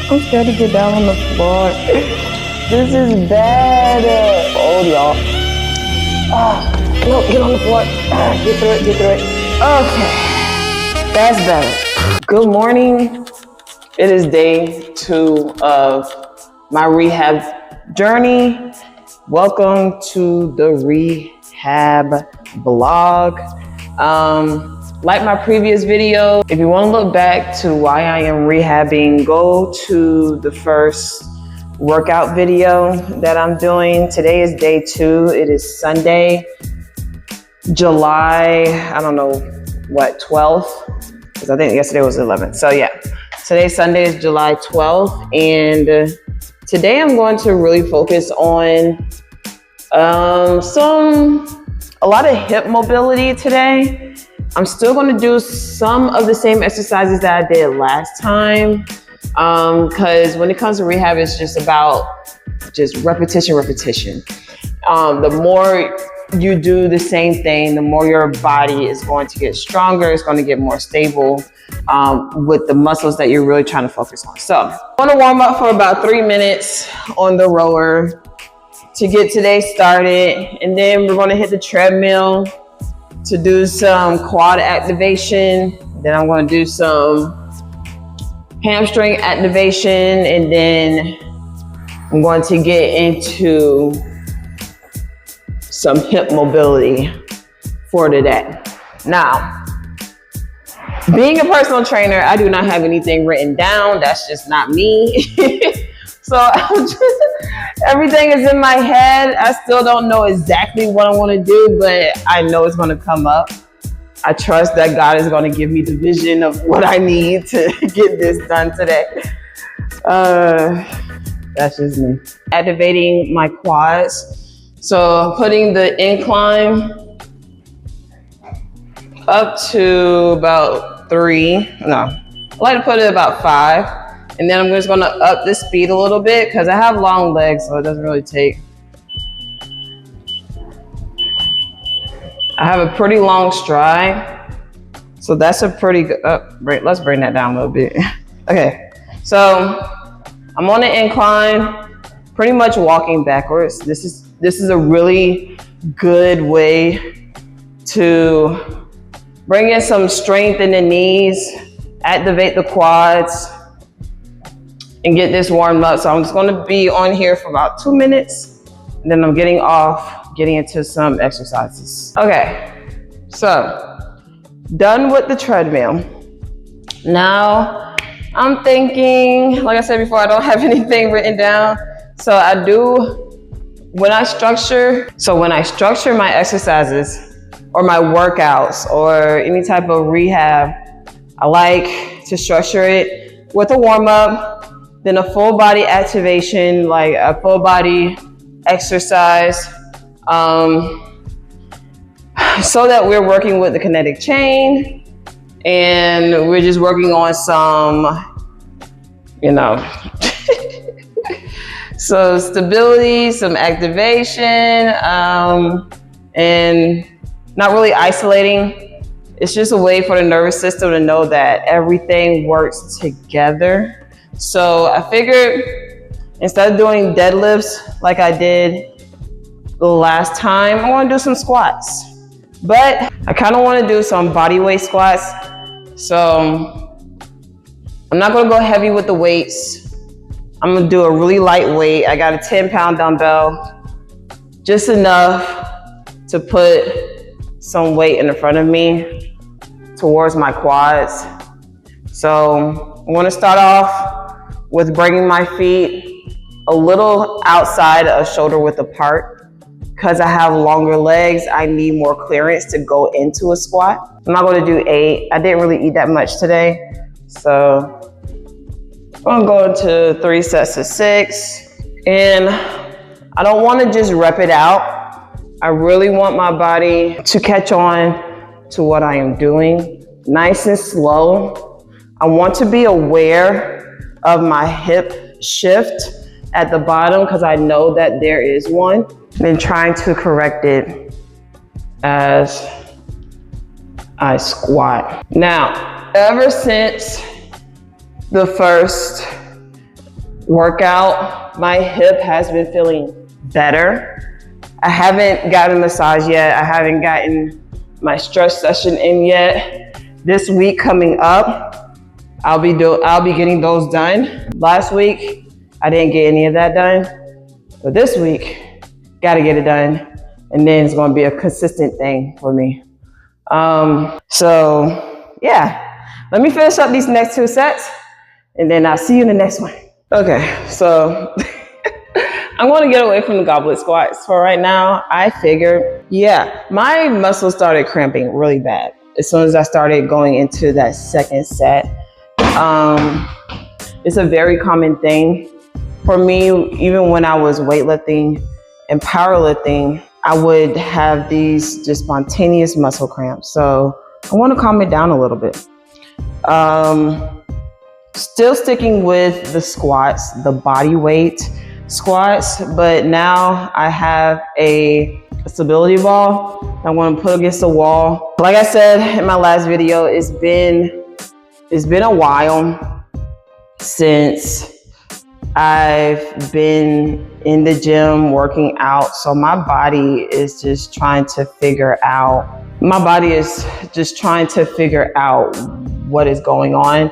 I'm scared to get down on the floor. This is bad. Oh, y'all. No, get on the floor. Get through it, get through it. Okay, that's better. Good morning. It is day 2 of my rehab journey. Welcome to the rehab vlog. Like my previous video, if you want to look back to why I am rehabbing, go to the first workout video that I'm doing. Today is day 2. It is Sunday, July, I don't know what, 12th? Because I think yesterday was 11th. So yeah, today's Sunday is July 12th. And today I'm going to really focus on a lot of hip mobility today. I'm still going to do some of the same exercises that I did last time. Because when it comes to rehab, it's just about repetition. The more you do the same thing, the more your body is going to get stronger. It's going to get more stable with the muscles that you're really trying to focus on. So I'm going to warm up for about 3 minutes on the rower to get today started. And then we're going to hit the treadmill to do some quad activation. Then I'm going to do some hamstring activation, and then I'm going to get into some hip mobility for today. Now, being a personal trainer, I do not have anything written down. That's just not me. So everything is in my head. I still don't know exactly what I want to do, but I know it's going to come up. I trust that God is going to give me the vision of what I need to get this done today. That's just me. Activating my quads. So putting the incline up to about 3. No, I like to put it about 5. And then I'm just going to up the speed a little bit because I have long legs, so it doesn't really take. I have a pretty long stride, so that's a pretty good, let's bring that down a little bit. Okay, so I'm on an incline, pretty much walking backwards. This is a really good way to bring in some strength in the knees, activate the quads, and get this warmed up. So I'm just gonna be on here for about 2 minutes, and then I'm getting off, getting into some exercises. Okay, so done with the treadmill. Now I'm thinking, like I said before, I don't have anything written down. So I do, when I structure my exercises or my workouts or any type of rehab, I like to structure it with a warm up, then a full body activation, like a full body exercise, so that we're working with the kinetic chain and we're just working on some, so stability, some activation, and not really isolating. It's just a way for the nervous system to know that everything works together. So I figured instead of doing deadlifts like I did the last time, I want to do some squats. But I kind of want to do some body weight squats. So I'm not going to go heavy with the weights. I'm going to do a really light weight. I got a 10-pound dumbbell, just enough to put some weight in the front of me towards my quads. So I want to start off with bringing my feet a little outside of shoulder width apart. Because I have longer legs, I need more clearance to go into a squat. I'm not going to do 8. I didn't really eat that much today. So I'm going to 3 sets of 6. And I don't want to just rep it out. I really want my body to catch on to what I am doing. Nice and slow. I want to be aware of my hip shift at the bottom because I know that there is one. Then trying to correct it as I squat. Now, ever since the first workout. My hip has been feeling better. I haven't gotten a massage yet. I haven't gotten my stretch session in yet. This week coming up, I'll be getting those done. Last week, I didn't get any of that done, but this week, gotta get it done. And then it's gonna be a consistent thing for me. So yeah, let me finish up these next 2 sets and then I'll see you in the next one. Okay, so I'm gonna get away from the goblet squats for right now. I figured, yeah, my muscles started cramping really bad as soon as I started going into that second set. It's a very common thing for me. Even when I was weightlifting and powerlifting, I would have these just spontaneous muscle cramps. So I want to calm it down a little bit. Still sticking with the squats, the body weight squats, but now I have a stability ball I want to put against the wall. Like I said in my last video, it's been a while since I've been in the gym working out, so my body is just trying to figure out what is going on,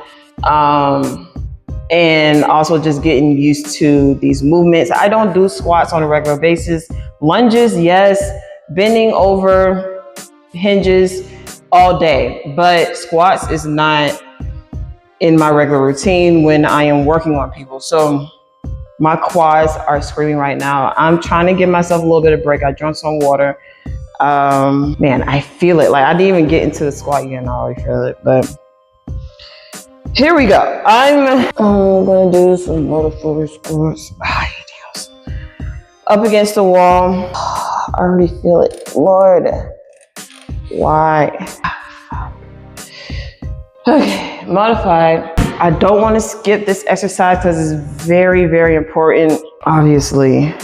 and also just getting used to these movements. I don't do squats on a regular basis. Lunges, yes, bending over hinges all day, but squats is not in my regular routine when I am working on people. So my quads are screaming right now. I'm trying to give myself a little bit of break. I drank some water. Man, I feel it. Like I didn't even get into the squat yet and I already feel it, but here we go. I'm gonna do some motor squats. Up against the wall. I already feel it. Lord, why? Okay, modified. I don't want to skip this exercise because it's very, very important. Obviously,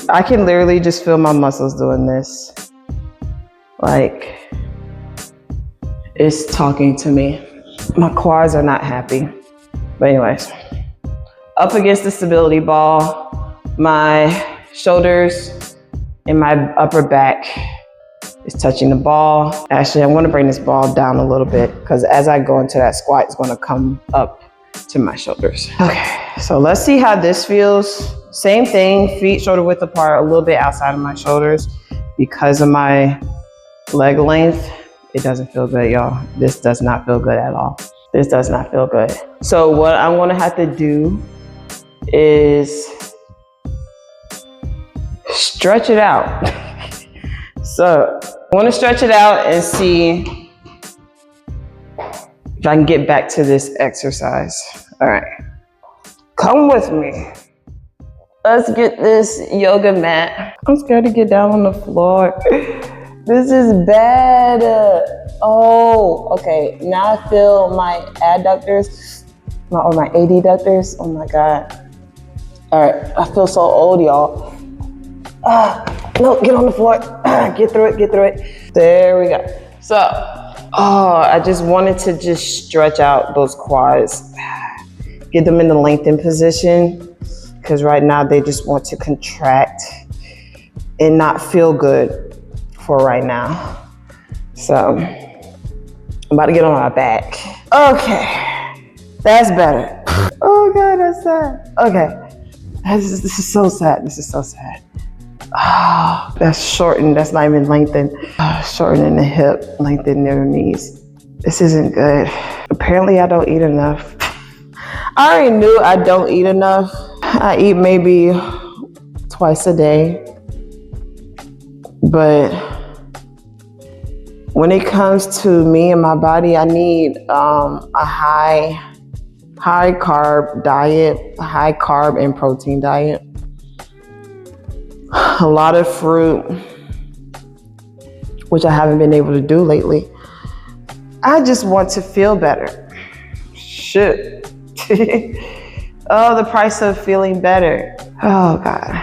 I can literally just feel my muscles doing this. Like, it's talking to me. My quads are not happy. But anyways, up against the stability ball, my shoulders and my upper back is touching the ball. Actually, I'm gonna bring this ball down a little bit because as I go into that squat, it's gonna come up to my shoulders. Okay, so let's see how this feels. Same thing, feet shoulder width apart, a little bit outside of my shoulders. Because of my leg length, it doesn't feel good, y'all. This does not feel good at all. This does not feel good. So what I'm gonna have to do is stretch it out. So I want to stretch it out and see if I can get back to this exercise. All right, come with me. Let's get this yoga mat. I'm scared to get down on the floor. This is bad. Oh, okay. Now I feel my adductors, or my adductors. Oh my God. All right, I feel so old, y'all. No, get on the floor. Get through it. There we go. So, I just wanted to just stretch out those quads. Get them in the lengthened position because right now they just want to contract and not feel good for right now. So, I'm about to get on my back. Okay, that's better. Oh God, that's sad. Okay, this is so sad. This is so sad. That's shortened. That's not even lengthened. Shortening the hip, lengthening the knees. This isn't good. Apparently, I don't eat enough. I already knew I don't eat enough. I eat maybe twice a day. But when it comes to me and my body, I need a high carb diet, high carb and protein diet. A lot of fruit, which I haven't been able to do lately. I just want to feel better. Shit. Oh, the price of feeling better. Oh God.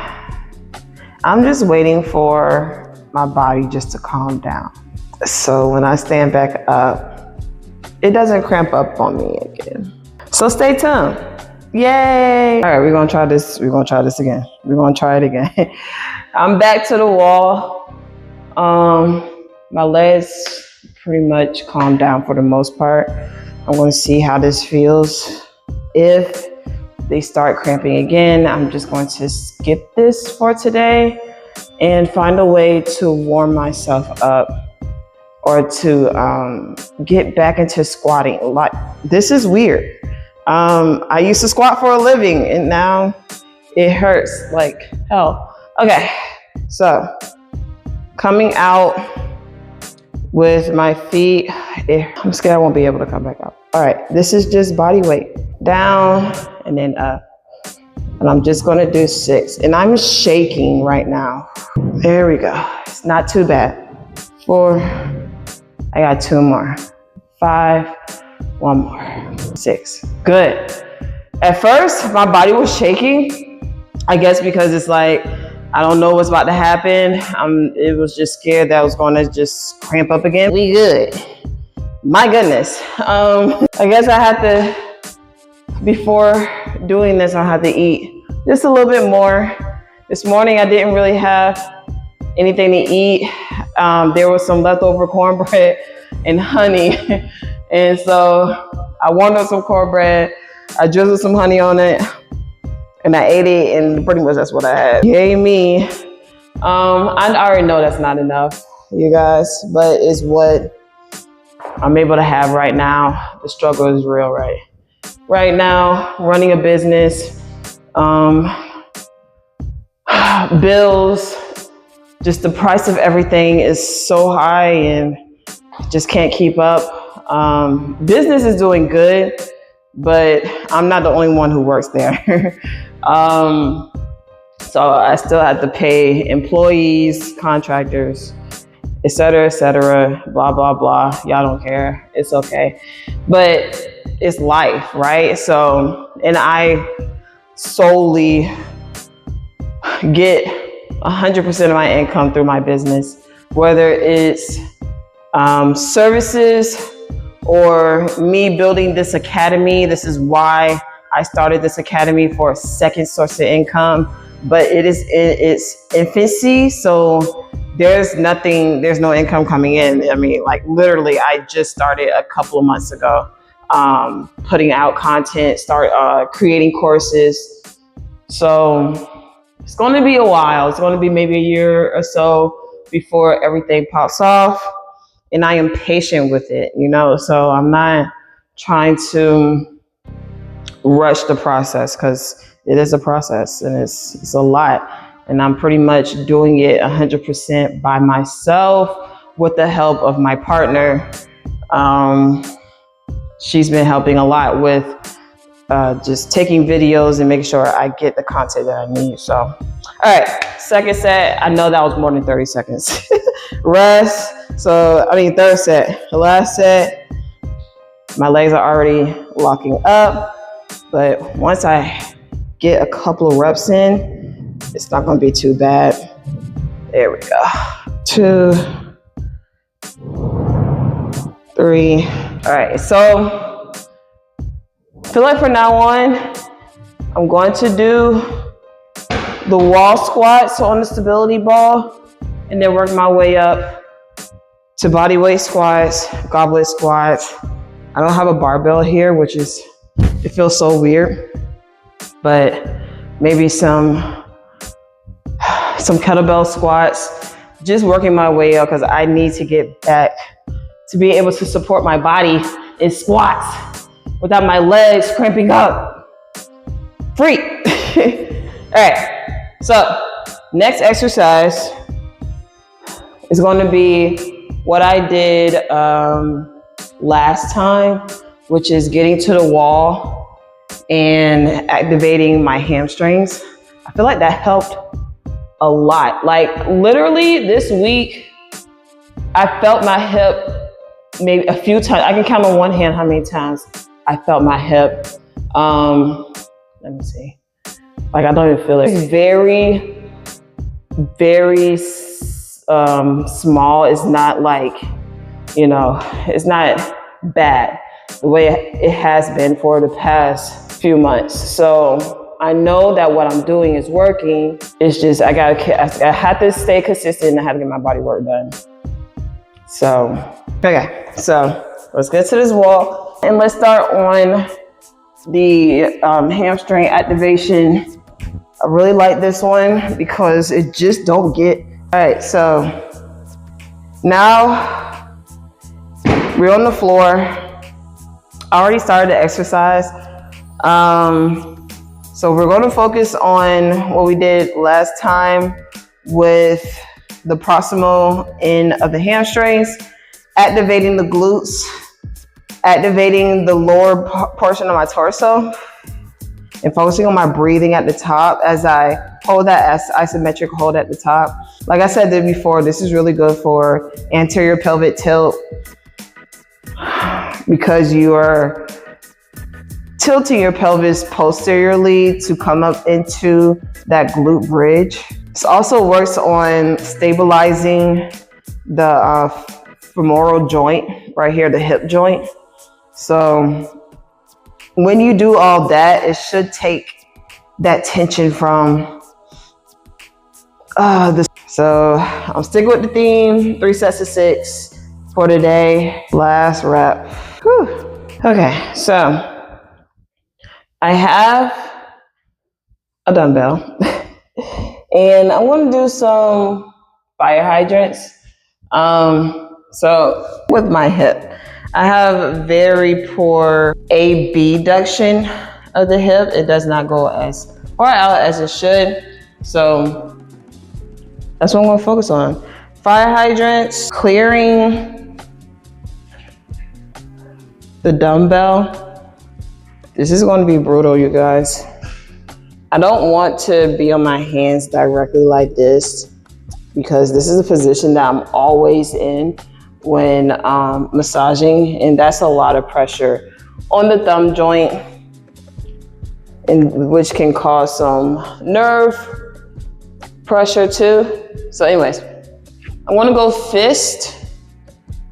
I'm just waiting for my body just to calm down. So when I stand back up, it doesn't cramp up on me again. So stay tuned. Yay. All right, we're gonna try this. We're gonna try this again. We're gonna try it again. I'm back to the wall. My legs pretty much calmed down for the most part. I'm gonna see how this feels. If they start cramping again, I'm just going to skip this for today and find a way to warm myself up or to get back into squatting. Like, this is weird. I used to squat for a living and now it hurts like hell. Okay, so coming out with my feet, I'm scared I won't be able to come back up. All right, this is just body weight. Down and then up. And I'm just gonna do 6. And I'm shaking right now. There we go. It's not too bad. 4, I got 2 more. 5, 1 more. 6, good. At first, my body was shaking. I guess because it's like, I don't know what's about to happen. It was just scared that I was gonna just cramp up again. We good. My goodness. I guess I had to, before doing this, I had to eat just a little bit more. This morning, I didn't really have anything to eat. There was some leftover cornbread and honey. And so I warmed up some cornbread. I drizzled some honey on it and I ate it, and pretty much that's what I had. Yay me. I already know that's not enough, you guys, but it's what I'm able to have right now. The struggle is real, right? Right now, running a business, bills, just the price of everything is so high and just can't keep up. Business is doing good, but I'm not the only one who works there. So I still have to pay employees, contractors, et cetera, blah, blah, blah. Y'all don't care. It's okay. But it's life, right? So, and I solely get 100% of my income through my business, whether it's services or me building this academy. This is why I started this academy, for a second source of income, but it is in its infancy. So there's no income coming in. I mean, like literally, I just started a couple of months ago, putting out content, creating courses. So it's going to be a while. It's going to be maybe a year or so before everything pops off. And I am patient with it, you know, so I'm not trying to rush the process, because it is a process and it's a lot. And I'm pretty much doing it 100% by myself with the help of my partner. She's been helping a lot with just taking videos and making sure I get the content that I need. So, all right, second set. I know that was more than 30 seconds. Rest. So, third set. The last set, my legs are already locking up. But once I get a couple of reps in, it's not going to be too bad. There we go. 2, 3. All right, so I feel like from now on, I'm going to do the wall squats on the stability ball and then work my way up to body weight squats, goblet squats. I don't have a barbell here, which is, it feels so weird, but maybe some kettlebell squats, just working my way up, because I need to get back to be able to support my body in squats without my legs cramping up. Free. All right, so next exercise is going to be what I did last time, which is getting to the wall and activating my hamstrings. I feel like that helped a lot. Like literally this week, I felt my hip maybe a few times. I can count on one hand how many times I felt my hip. Let me see. Like I don't even feel it. It's very, very small. It's not like, you know, it's not bad. the way it has been for the past few months. So I know that what I'm doing is working. It's just, I have to stay consistent and I have to get my body work done. So, okay, so let's get to this wall and let's start on the hamstring activation. I really like this one because it just don't get, all right, so now we're on the floor. I already started the exercise. So we're going to focus on what we did last time with the proximal end of the hamstrings, activating the glutes, activating the lower portion of my torso, and focusing on my breathing at the top as I hold that isometric hold at the top. Like I said before, this is really good for anterior pelvic tilt because you are tilting your pelvis posteriorly to come up into that glute bridge. This also works on stabilizing the femoral joint right here, the hip joint. So when you do all that, it should take that tension from So I'm sticking with the theme, 3 sets of 6 for today. Last rep. Whew. Okay, so I have a dumbbell and I want to do some fire hydrants. So with my hip, I have very poor abduction of the hip. It does not go as far out as it should. So that's what I'm going to focus on. Fire hydrants, clearing the dumbbell. This is going to be brutal, you guys. I don't want to be on my hands directly like this because this is a position that I'm always in when massaging, and that's a lot of pressure on the thumb joint, and which can cause some nerve pressure too. So anyways, I want to go fist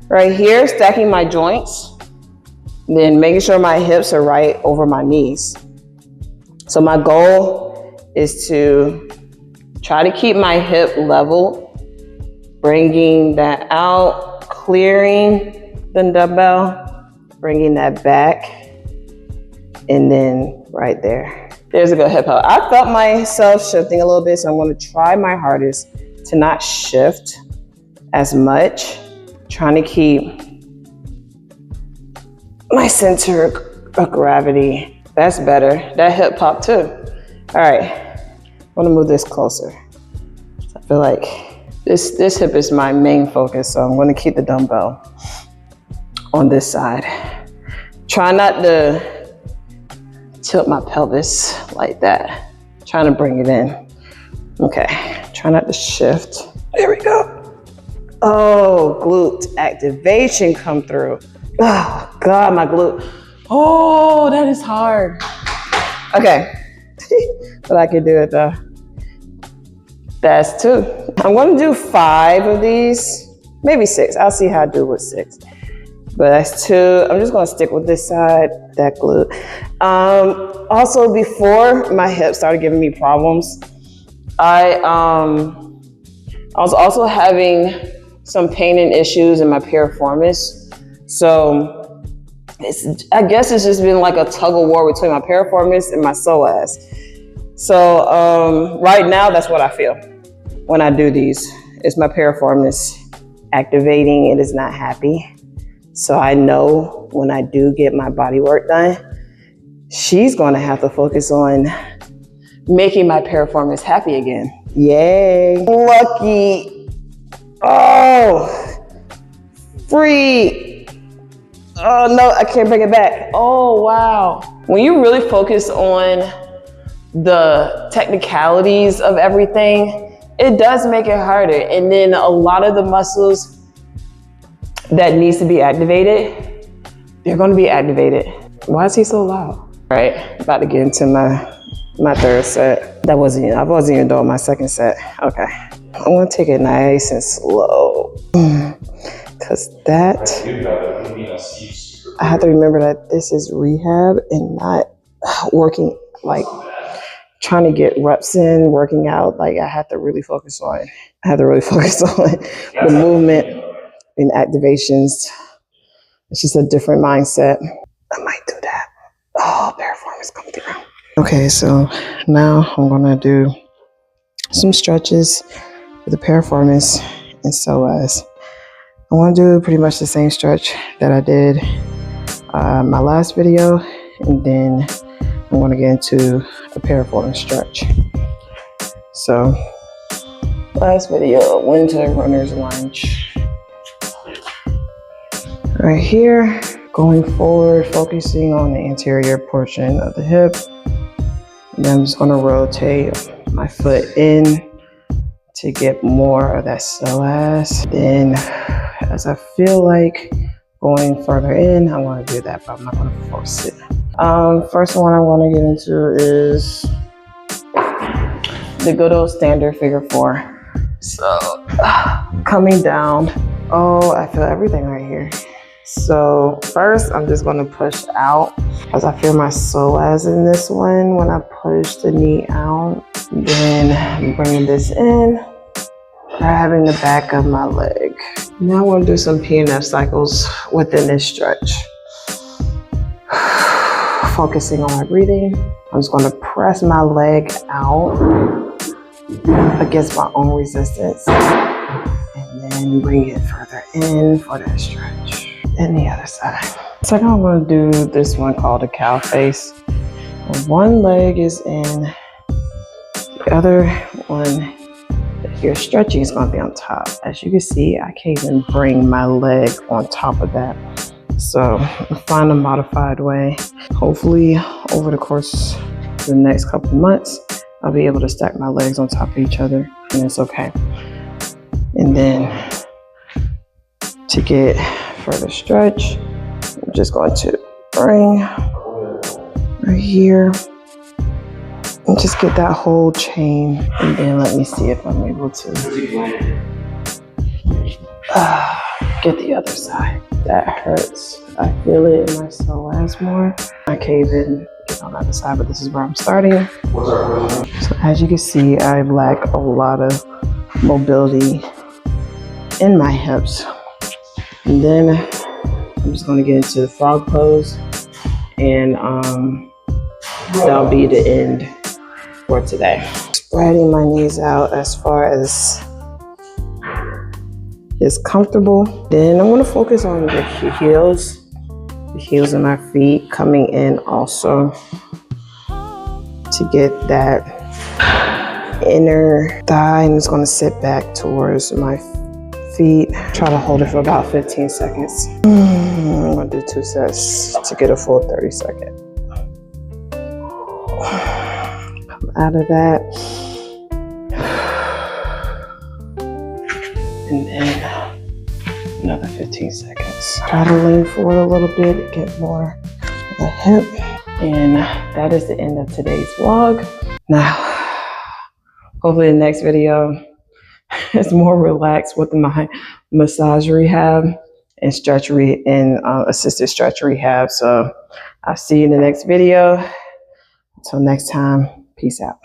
right here, stacking my joints. Then making sure my hips are right over my knees. So my goal is to try to keep my hip level, bringing that out, clearing the dumbbell, bringing that back, and then right there. There's a good hip up. I felt myself shifting a little bit, so I'm going to try my hardest to not shift as much, trying to keep my center of gravity. That's better. That hip pop too. All right, I want to move this closer. I feel like this hip is my main focus, so I'm going to keep the dumbbell on this side. Try not to tilt my pelvis like that. Trying to bring it in. Okay, try not to shift. There we go. Oh, glute activation come through. Oh God, my glute. Oh, that is hard. Okay, but I can do it though. That's 2. I'm gonna do 5 of these, maybe 6. I'll see how I do with 6. But that's 2. I'm just gonna stick with this side, that glute. Also, before my hip started giving me problems, I was also having some pain and issues in my piriformis. So I guess it's just been like a tug of war between my piriformis and my psoas. So right now, that's what I feel when I do these. It's my piriformis activating. It is not happy. So I know when I do get my body work done, she's going to have to focus on making my piriformis happy again. Yay. Lucky. Oh, free. Oh no, I can't bring it back. Oh wow. When you really focus on the technicalities of everything, it does make it harder. And then a lot of the muscles that needs to be activated, they're going to be activated. Why is he so loud? All right, about to get into my third set. I wasn't even doing my second set. Okay, I'm gonna take it nice and slow. because that, I have to remember that this is rehab and not working, like trying to get reps in, working out. Like I have to really focus on the movement and activations. It's just a different mindset. I might do that. Oh, Paraformers come through. Okay, so now I'm gonna do some stretches for the Paraformers and psoas. I want to do pretty much the same stretch that I did my last video, and then I'm going to get into a Paraformers stretch. So, last video, winter runner's lunge. Right here, going forward, focusing on the anterior portion of the hip. And then I'm just going to rotate my foot in to get more of that psoas. Then, as I feel like going further in, I want to do that, but I'm not going to force it. First one I want to get into is the good old standard figure 4. So, coming down. Oh, I feel everything right here. So first, I'm just going to push out because I feel my psoas in this one when I push the knee out. Then I'm bringing this in, grabbing the back of my leg. Now I want to do some PNF cycles within this stretch. Focusing on my breathing. I'm just going to press my leg out against my own resistance and then bring it further in for that stretch. And the other side. Second, I'm going to do this one called a cow face. One leg is in, the other one, your stretching is going to be on top. As you can see, I can't even bring my leg on top of that. So I'll find a modified way. Hopefully, over the course of the next couple of months, I'll be able to stack my legs on top of each other, and it's okay. And then to get further stretch, I'm just going to bring right here and just get that whole chain, and then let me see if I'm able to get the other side. That hurts. I feel it in my psoas more. I can't even get on the other side, but this is where I'm starting. So as you can see, I lack a lot of mobility in my hips. And then I'm just going to get into the frog pose, and that'll be the end for today. Spreading my knees out as far as is comfortable. Then I'm going to focus on the heels of my feet coming in also to get that inner thigh, and it's going to sit back towards my feet. Try to hold it for about 15 seconds. I'm going to do 2 sets to get a full 30 seconds. Come out of that. And then another 15 seconds. Try to lean forward a little bit, get more of the hip. And that is the end of today's vlog. Now, hopefully the next video is more relaxed with my massage rehab and assisted stretch rehab. So I'll see you in the next video. Until next time, peace out.